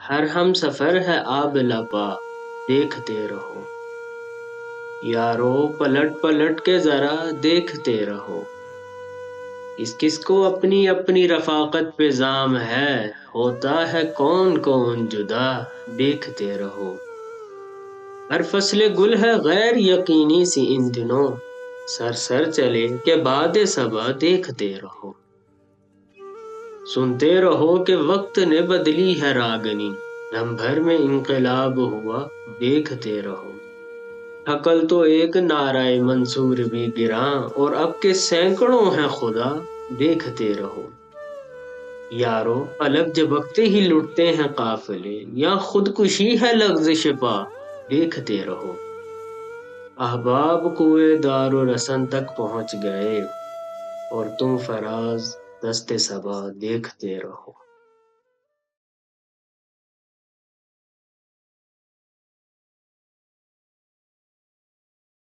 ہر ہم سفر ہے آب لبا، دیکھتے رہو یارو، پلٹ پلٹ کے ذرا دیکھتے رہو۔ کس کس کو اپنی اپنی رفاقت پہ زام ہے، ہوتا ہے کون کون جدا، دیکھتے رہو۔ ہر فصل گل ہے غیر یقینی سی ان دنوں، سر سر چلے کہ باد صبا دیکھتے رہو۔ سنتے رہو کہ وقت نے بدلی ہے راگنی، دم بھر میں انقلاب ہوا، دیکھتے رہو۔ حقل تو ایک نعرہ منصور بھی گراں، اور اب کے سینکڑوں ہیں خدا، دیکھتے رہو۔ یارو، الگ جھپکتے ہی لٹتے ہیں قافلے، یا خودکشی ہے لغزش پا، دیکھتے رہو۔ احباب کوئے دار و رسن تک پہنچ گئے، اور تم فراز دست صبا دیکھتے رہو۔